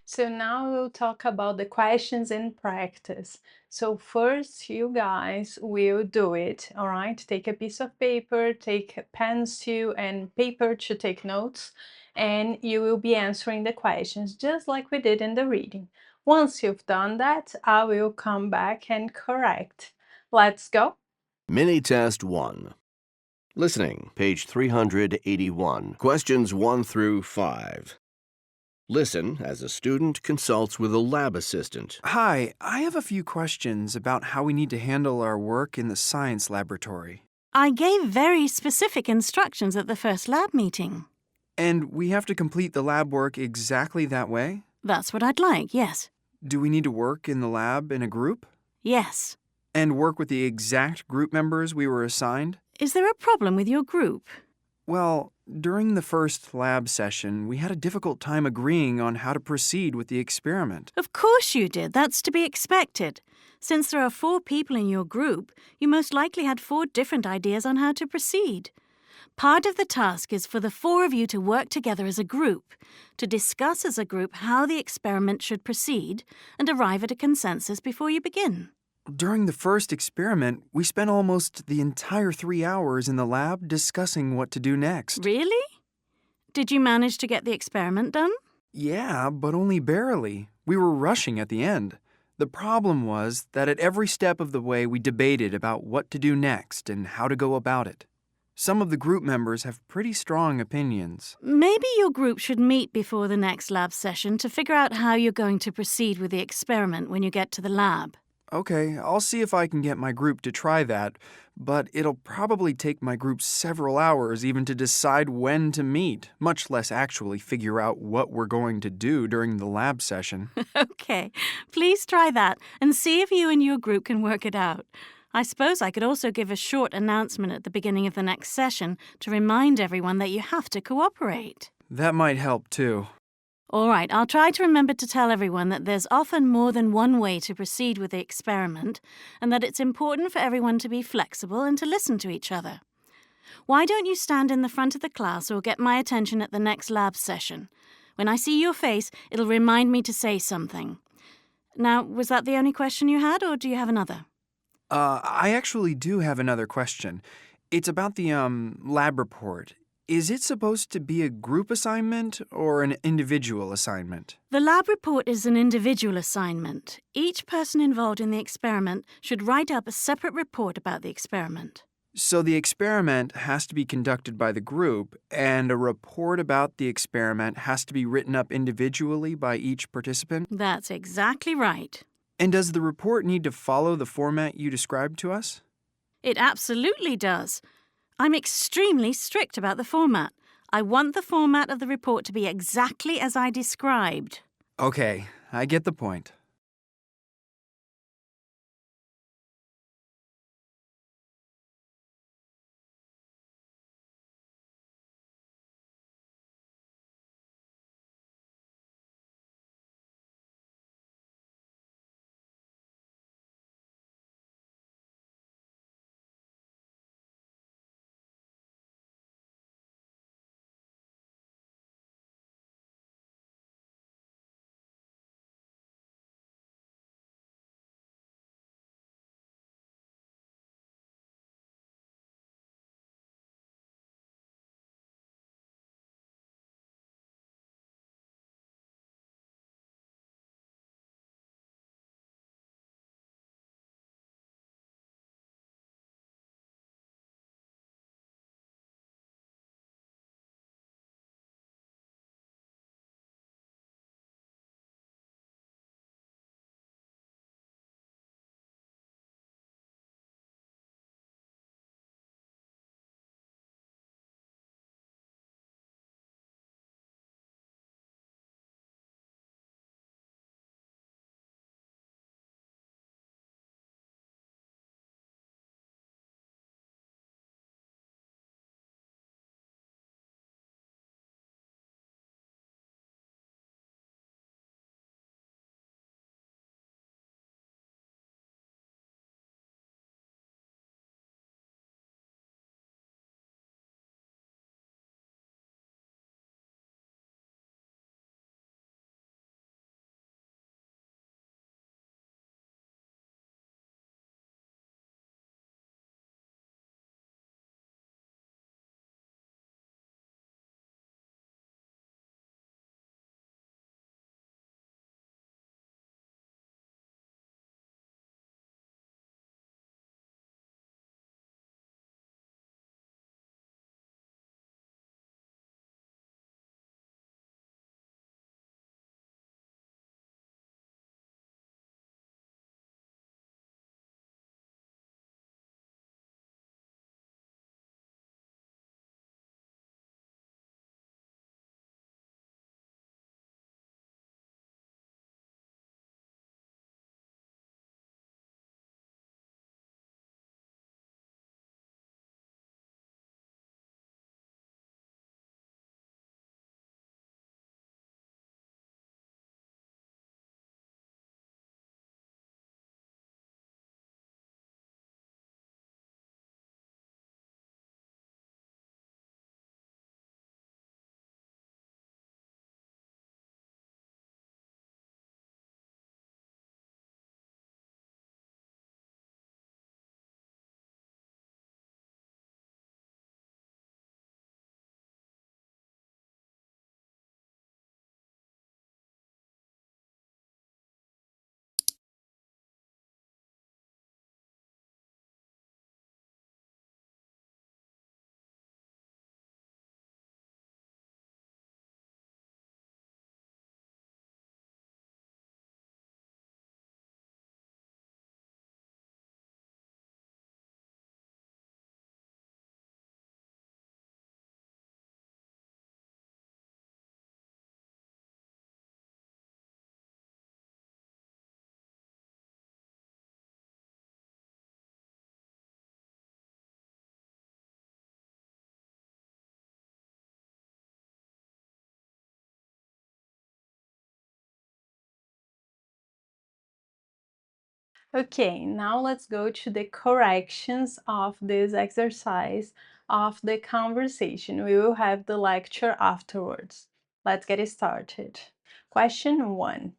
So now we'll talk about the questions in practice. So first, you guys will do it, all right? Take a piece of paper, take pens too, and paper to take notes, and you will be answering the questions just like we did in the reading. Once you've done that, I will come back and correct. Let's go. Mini Test 1. Listening, page 381. Questions 1 through 5. Listen as a student consults with a lab assistant. Hi, I have a few questions about how we need to handle our work in the science laboratory. I gave very specific instructions at the first lab meeting. And we have to complete the lab work exactly that way? That's what I'd like, yes. Do we need to work in the lab in a group? Yes. And work with the exact group members we were assigned? Is there a problem with your group? Well, during the first lab session, we had a difficult time agreeing on how to proceed with the experiment. Of course you did. That's to be expected. Since there are 4 people in your group, you most likely had 4 different ideas on how to proceed. Part of the task is for the 4 of you to work together as a group, to discuss as a group how the experiment should proceed, and arrive at a consensus before you begin. During the first experiment, we spent almost the entire 3 hours in the lab discussing what to do next. Really? Did you manage to get the experiment done? Yeah, but only barely. We were rushing at the end. The problem was that at every step of the way we debated about what to do next and how to go about it. Some of the group members have pretty strong opinions. Maybe your group should meet before the next lab session to figure out how you're going to proceed with the experiment when you get to the lab. Okay, I'll see if I can get my group to try that, but it'll probably take my group several hours even to decide when to meet, much less actually figure out what we're going to do during the lab session. Okay, please try that and see if you and your group can work it out. I suppose I could also give a short announcement at the beginning of the next session to remind everyone that you have to cooperate. That might help too. All right, I'll try to remember to tell everyone that there's often more than one way to proceed with the experiment and that it's important for everyone to be flexible and to listen to each other. Why don't you stand in the front of the class or get my attention at the next lab session? When I see your face, it'll remind me to say something. Now, was that the only question you had, or do you have another? I actually do have another question. It's about the, lab report. Is it supposed to be a group assignment or an individual assignment? The lab report is an individual assignment. Each person involved in the experiment should write up a separate report about the experiment. So the experiment has to be conducted by the group, and a report about the experiment has to be written up individually by each participant? That's exactly right. And does the report need to follow the format you described to us? It absolutely does. I'm extremely strict about the format. I want the format of the report to be exactly as I described. Okay, I get the point. Okay, now let's go to the corrections of this exercise of the conversation. We will have the lecture afterwards. Let's get it started. Question 1.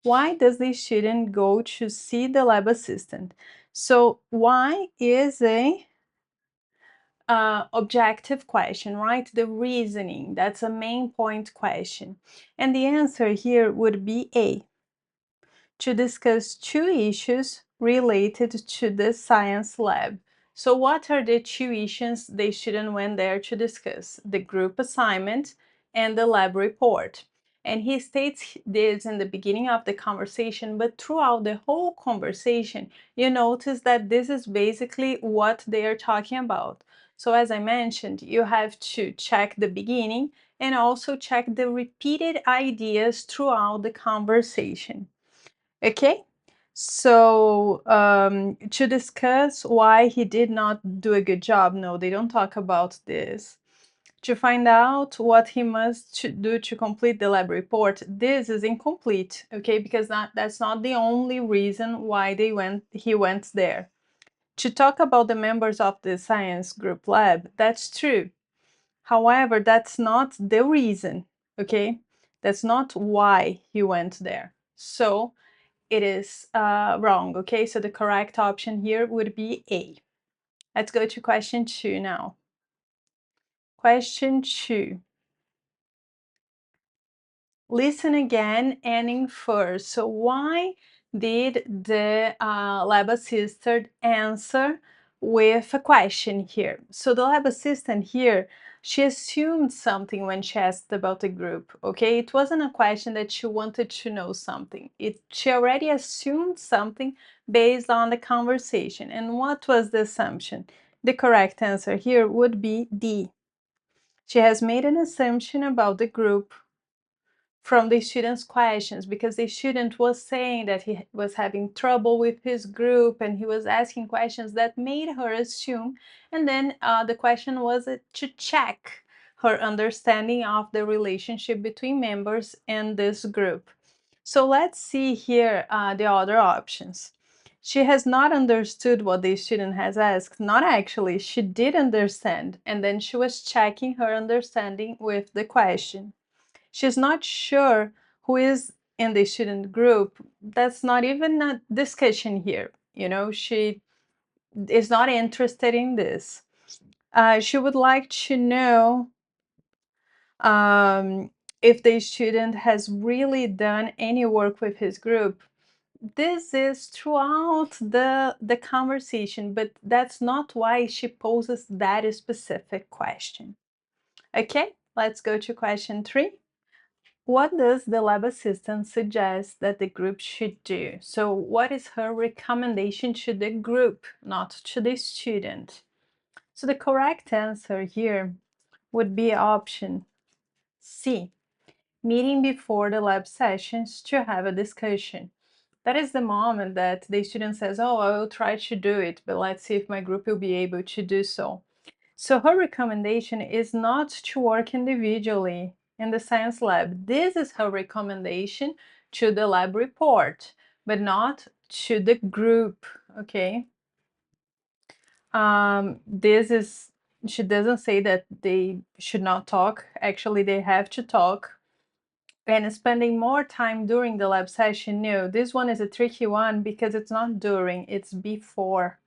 Why does the student go to see the lab assistant? So why is a objective question, right? The reasoning, that's a main point question. And the answer here would be A, to discuss two issues related to the science lab. So what are the two issues the student went there to discuss? The group assignment and the lab report. And he states this in the beginning of the conversation, but throughout the whole conversation, you notice that this is basically what they are talking about. So as I mentioned, you have to check the beginning and also check the repeated ideas throughout the conversation. Okay, so to discuss why he did not do a good job, no, they don't talk about this. To find out what he must do to complete the lab report, this is incomplete, okay, because that's not the only reason why he went there. To talk about the members of the science group lab, that's true. However, that's not the reason, okay? That's not why he went there. So it is wrong, okay? So the correct option here would be A. Let's go to question 2 now. Question 2. Listen again and infer. So why did the lab assistant answer with a question here? So the lab assistant here, she assumed something when she asked about the group, okay? It wasn't a question that she wanted to know something. She already assumed something based on the conversation. And what was the assumption? The correct answer here would be D. She has made an assumption about the group from the student's questions, because the student was saying that he was having trouble with his group and he was asking questions that made her assume, and then the question was to check her understanding of the relationship between members in this group. So let's see here the other options. She has not understood what the student has asked. Not actually, she did understand, and then she was checking her understanding with the question. She's not sure who is in the student group. That's not even a discussion here. You know, she is not interested in this. She would like to know if the student has really done any work with his group. This is throughout the conversation, but that's not why she poses that specific question. Okay, let's go to question 3. What does the lab assistant suggest that the group should do? So what is her recommendation to the group, not to the student? So the correct answer here would be option C, meeting before the lab sessions to have a discussion. That is the moment that the student says, oh, I will try to do it, but let's see if my group will be able to do so. So her recommendation is not to work individually in the science lab. This is her recommendation to the lab report, but not to the group, okay? She doesn't say that they should not talk. Actually, they have to talk. And spending more time during the lab session, no, this one is a tricky one because it's not during, it's before.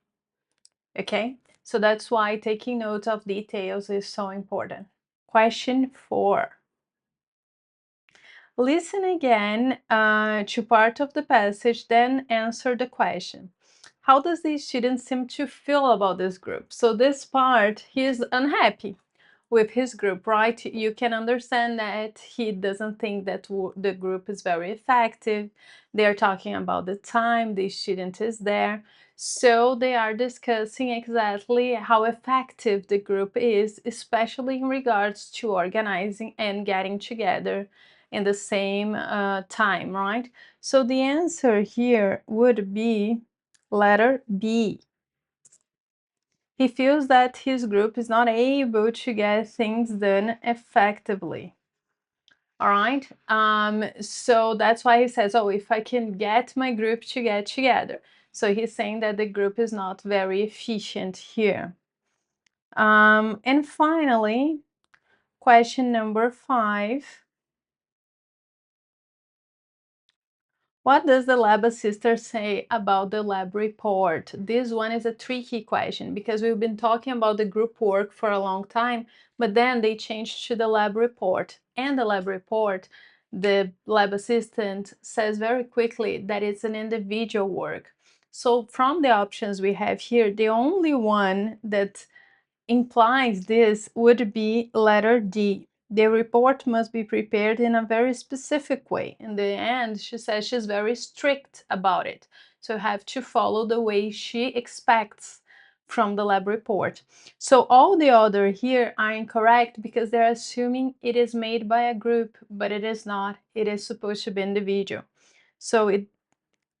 Okay, so that's why taking notes of details is so important. Question 4. Listen again to part of the passage, then answer the question. How does the student seem to feel about this group? So this part, he is unhappy with his group, right? You can understand that he doesn't think that the group is very effective. They're talking about the time the student is there. So they are discussing exactly how effective the group is, especially in regards to organizing and getting together in the same time, right? So the answer here would be letter B. He feels that his group is not able to get things done effectively. All right. So that's why he says, oh, if I can get my group to get together. So he's saying that the group is not very efficient here. And finally, question number 5. What does the lab assistant say about the lab report? This one is a tricky question because we've been talking about the group work for a long time, but then they changed to the lab report. And the lab report, the lab assistant says very quickly that it's an individual work. So from the options we have here, the only one that implies this would be letter D. The report must be prepared in a very specific way. In the end, she says she's very strict about it. So you have to follow the way she expects from the lab report. So all the other here are incorrect because they're assuming it is made by a group, but it is not. It is supposed to be individual. So A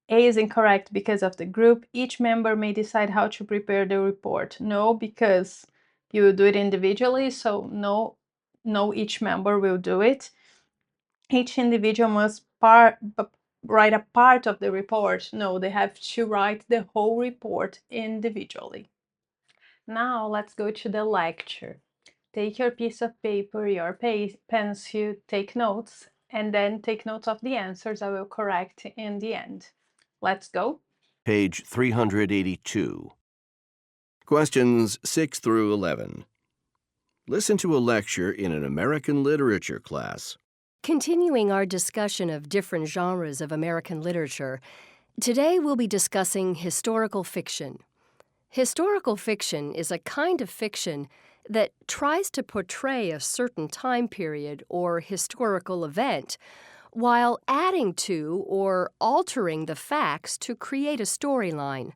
is incorrect because of the group. Each member may decide how to prepare the report. No, because you do it individually, so no, each member will do it. Each individual must write a part of the report. No, they have to write the whole report individually. Now let's go to the lecture. Take your piece of paper, your pencil, take notes, and then take notes of the answers I will correct in the end. Let's go. Page 382. Questions 6 through 11. Listen to a lecture in an American literature class. Continuing our discussion of different genres of American literature, today we'll be discussing historical fiction. Historical fiction is a kind of fiction that tries to portray a certain time period or historical event while adding to or altering the facts to create a storyline.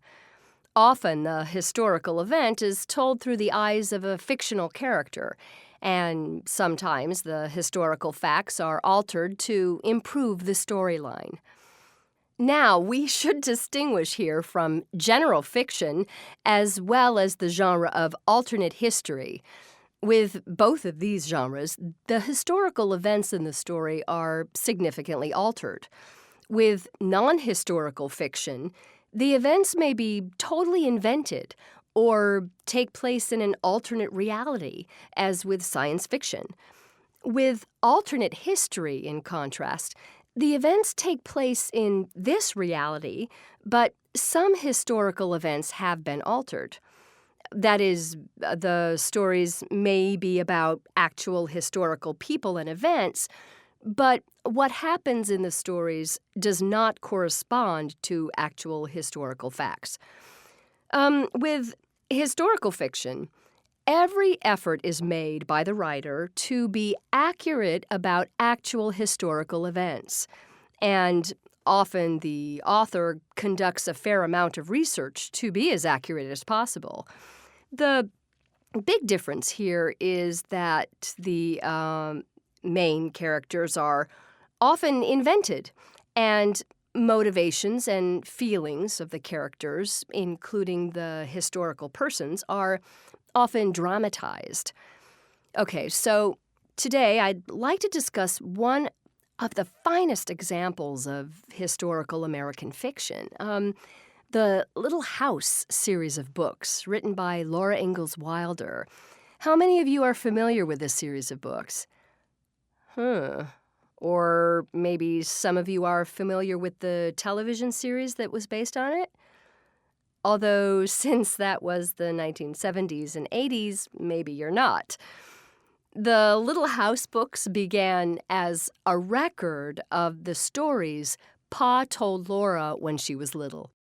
Often, the historical event is told through the eyes of a fictional character, and sometimes the historical facts are altered to improve the storyline. Now, we should distinguish here from general fiction as well as the genre of alternate history. With both of these genres, the historical events in the story are significantly altered. With non-historical fiction, the events may be totally invented or take place in an alternate reality, as with science fiction. With alternate history, in contrast, the events take place in this reality, but some historical events have been altered. That is, the stories may be about actual historical people and events, but what happens in the stories does not correspond to actual historical facts. With historical fiction, every effort is made by the writer to be accurate about actual historical events, and often the author conducts a fair amount of research to be as accurate as possible. The big difference here is that the main characters are often invented, and motivations and feelings of the characters, including the historical persons, are often dramatized. Okay, so today I'd like to discuss one of the finest examples of historical American fiction, the Little House series of books written by Laura Ingalls Wilder. How many of you are familiar with this series of books? Or maybe some of you are familiar with the television series that was based on it? Although, since that was the 1970s and 80s, maybe you're not. The Little House books began as a record of the stories Pa told Laura when she was little.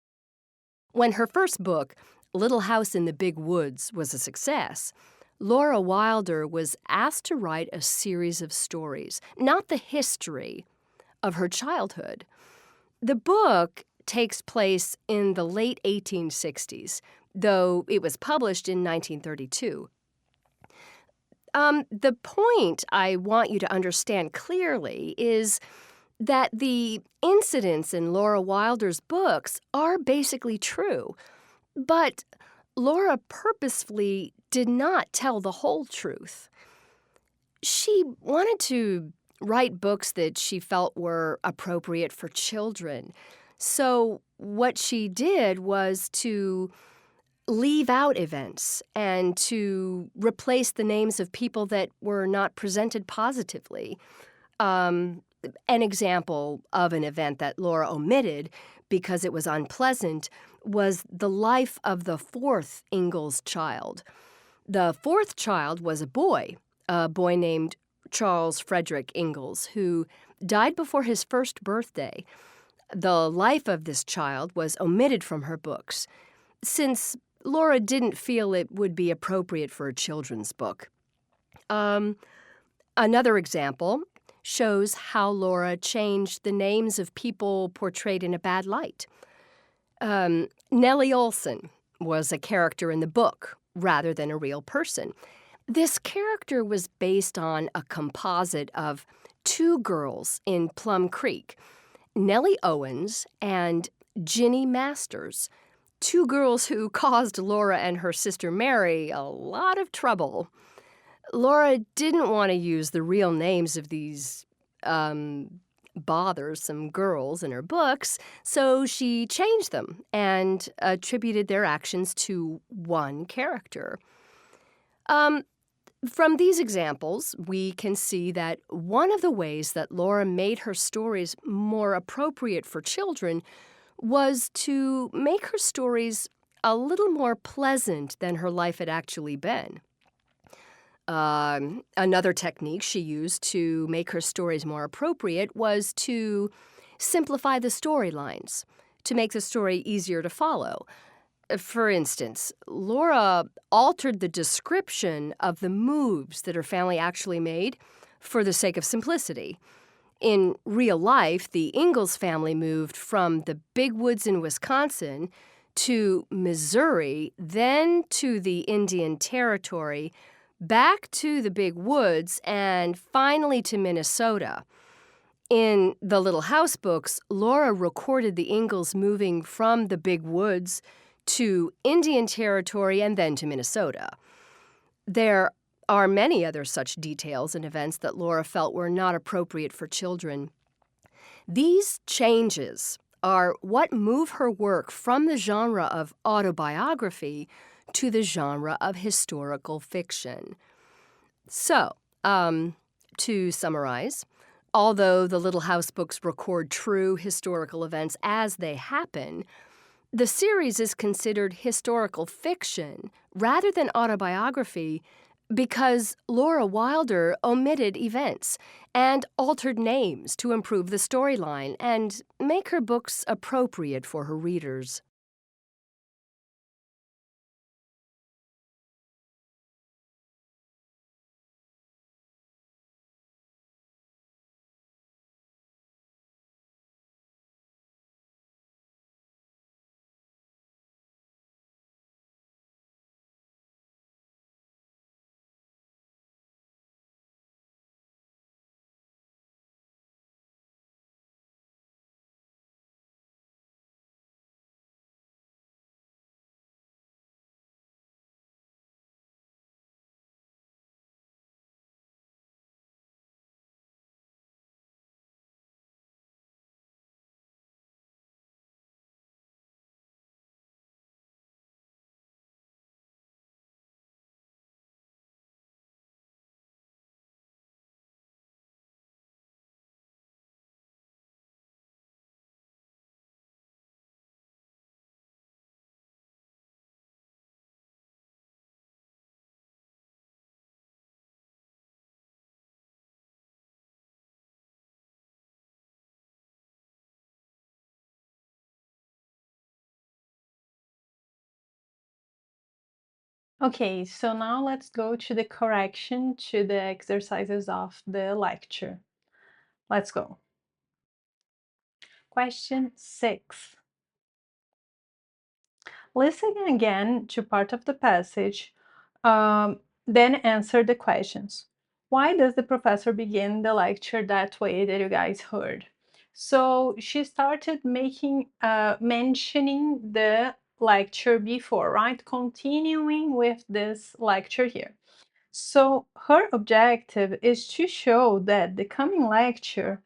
When her first book, Little House in the Big Woods, was a success, Laura Wilder was asked to write a series of stories, not the history of her childhood. The book takes place in the late 1860s, though it was published in 1932. The point I want you to understand clearly is that the incidents in Laura Wilder's books are basically true, but Laura purposefully did not tell the whole truth. She wanted to write books that she felt were appropriate for children. So, what she did was to leave out events and to replace the names of people that were not presented positively. Um, an example of an event that Laura omitted because it was unpleasant was the life of the fourth Ingalls child. The fourth child was a boy named Charles Frederick Ingalls, who died before his first birthday. The life of this child was omitted from her books, since Laura didn't feel it would be appropriate for a children's book. Another example shows how Laura changed the names of people portrayed in a bad light. Nellie Olson was a character in the book rather than a real person. This character was based on a composite of two girls in Plum Creek, Nellie Owens and Ginny Masters, two girls who caused Laura and her sister Mary a lot of trouble. Laura didn't want to use the real names of these bothersome girls in her books, so she changed them and attributed their actions to one character. From these examples, we can see that one of the ways that Laura made her stories more appropriate for children was to make her stories a little more pleasant than her life had actually been. Another technique she used to make her stories more appropriate was to simplify the storylines, to make the story easier to follow. For instance, Laura altered the description of the moves that her family actually made for the sake of simplicity. In real life, the Ingalls family moved from the big woods in Wisconsin to Missouri, then to the Indian Territory, back to the big woods, and finally to Minnesota. In the Little House books, Laura recorded the Ingalls moving from the big woods to Indian Territory and then to Minnesota. There are many other such details and events that Laura felt were not appropriate for children. These changes are what move her work from the genre of autobiography to the genre of historical fiction. So, to summarize, although the Little House books record true historical events as they happen, the series is considered historical fiction rather than autobiography because Laura Wilder omitted events and altered names to improve the storyline and make her books appropriate for her readers. Okay, so now let's go to the correction to the exercises of the lecture. Let's go. Question 6. Listen again to part of the passage, then answer the questions. Why does the professor begin the lecture that way that you guys heard? So she started mentioning the lecture before, right? Continuing with this lecture here. So her objective is to show that the coming lecture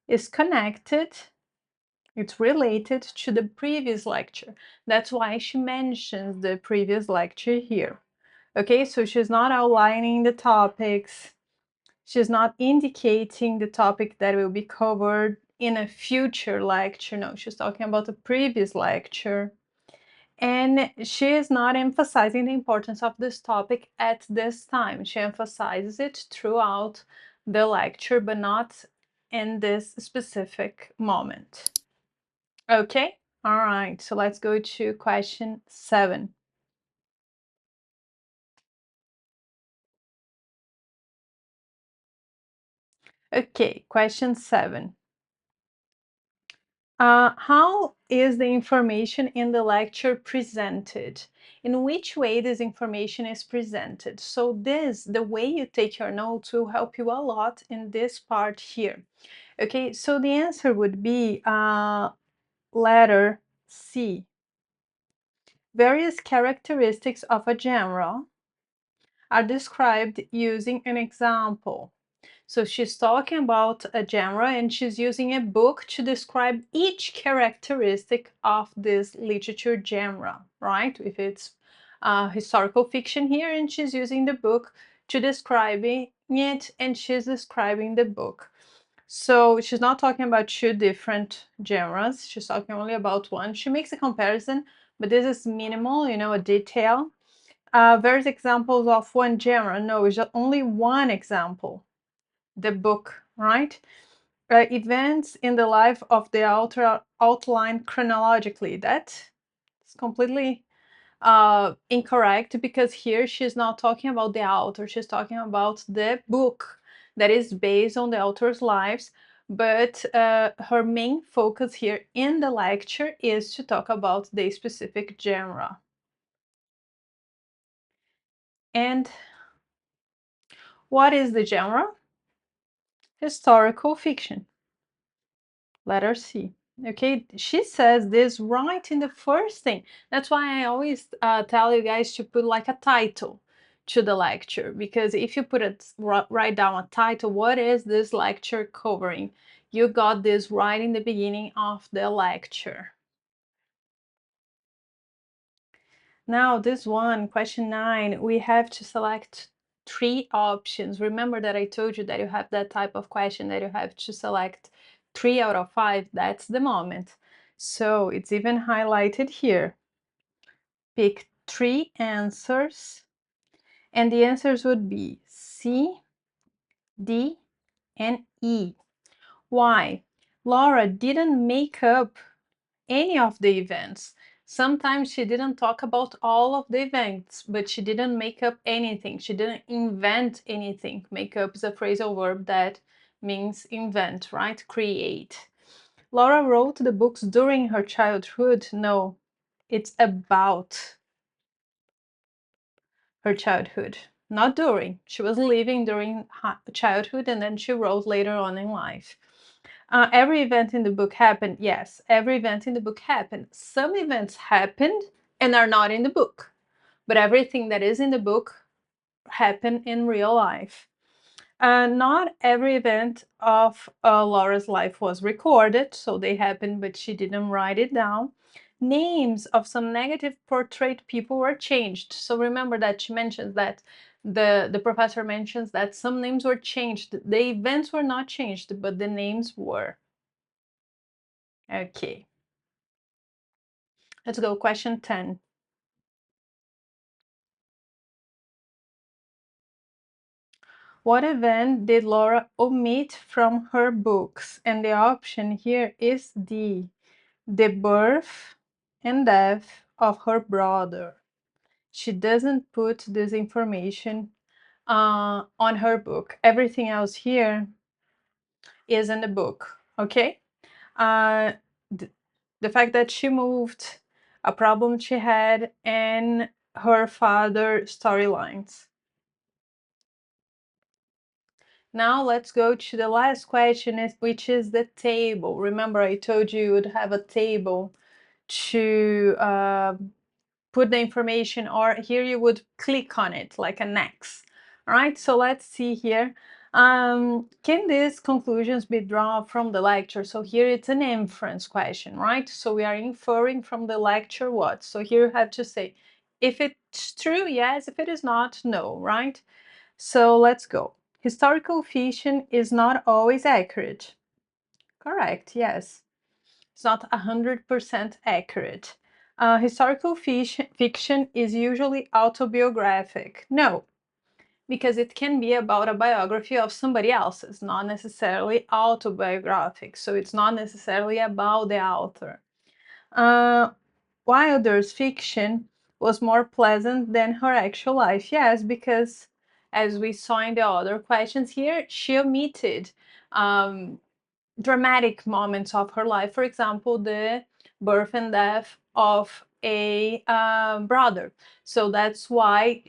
is connected, it's related to the previous lecture. That's why she mentions the previous lecture here. Okay, so she's not outlining the topics. She's not indicating the topic that will be covered in a future lecture. No, she's talking about the previous lecture. And she is not emphasizing the importance of this topic at this time. She emphasizes it throughout the lecture, but not in this specific moment. Okay, all right, so let's go to question 7. Okay, question 7. How is the information in the lecture presented? In which way this information is presented? So the way you take your notes will help you a lot in this part here. Okay, so the answer would be letter C. Various characteristics of a genre are described using an example. So she's talking about a genre and she's using a book to describe each characteristic of this literature genre, right? If it's historical fiction here, and she's using the book to describe it, and she's describing the book. So she's not talking about two different genres, she's talking only about one. She makes a comparison, but this is minimal, you know, a detail. There's examples of one genre. No, it's just only one example. The book, right? Events in the life of the author are outlined chronologically. That's completely incorrect, because here she's not talking about the author. She's talking about the book that is based on the author's lives. But her main focus here in the lecture is to talk about the specific genre. And what is the genre? Historical fiction. Letter C. Okay, she says this right in the first thing. That's why I always tell you guys to put like a title to the lecture, because if you put it, write down a title, what is this lecture covering? You got this right in the beginning of the lecture. Now this one, question 9, we have to select 3 options. Remember that I told you that you have that type of question that you have to select 3 out of 5. That's the moment. So it's even highlighted here. Pick 3 answers, and the answers would be C, D, and E. Why? Laura didn't make up any of the events. Sometimes she didn't talk about all of the events, but she didn't make up anything. She didn't invent anything. Make up is a phrasal verb that means invent, right? Create. Laura wrote the books during her childhood. No, it's about her childhood, not during. She was living during childhood, and then she wrote later on in life. Every event in the book happened. Yes, every event in the book happened. Some events happened and are not in the book, but everything that is in the book happened in real life. Not every event of Laura's life was recorded, so they happened, but she didn't write it down. Names of some negative portrayed people were changed. So remember that she mentions that the professor mentions that some names were changed. The events were not changed, but the names were. Okay. Let's go, question 10. What event did Laura omit from her books? And the option here is D, the birth and death of her brother. She doesn't put this information on her book. Everything else here is in the book, okay? The fact that she moved, a problem she had, and her father storylines. Now let's go to the last question, which is the table. Remember, I told you would have a table to put the information, or here you would click on it like an X. All right, so let's see here. Can these conclusions be drawn from the lecture? So here it's an inference question, right? So we are inferring from the lecture what? So here you have to say, if it's true, yes. If it is not, no, right? So let's go. Historical fiction is not always accurate. Correct, yes. It's not 100% accurate. Historical fiction is usually autobiographic. No, because it can be about a biography of somebody else's, not necessarily autobiographic. So it's not necessarily about the author. Wilder's fiction was more pleasant than her actual life. Yes, because as we saw in the other questions here, she omitted dramatic moments of her life. For example, the birth and death of a brother. So that's why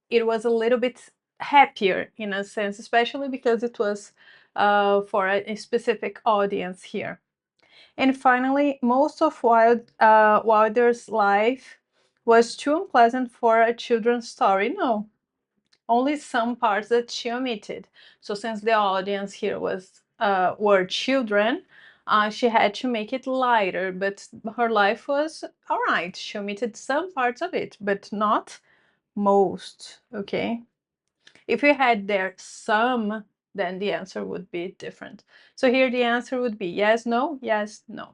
it was a little bit happier in a sense, especially because it was for a specific audience here. And finally, most of Wilder's life was too unpleasant for a children's story. No, only some parts that she omitted. So since the audience here were children, she had to make it lighter, but her life was all right. She omitted some parts of it, but not most, okay? If we had there some, then the answer would be different. So here the answer would be yes, no, yes, no.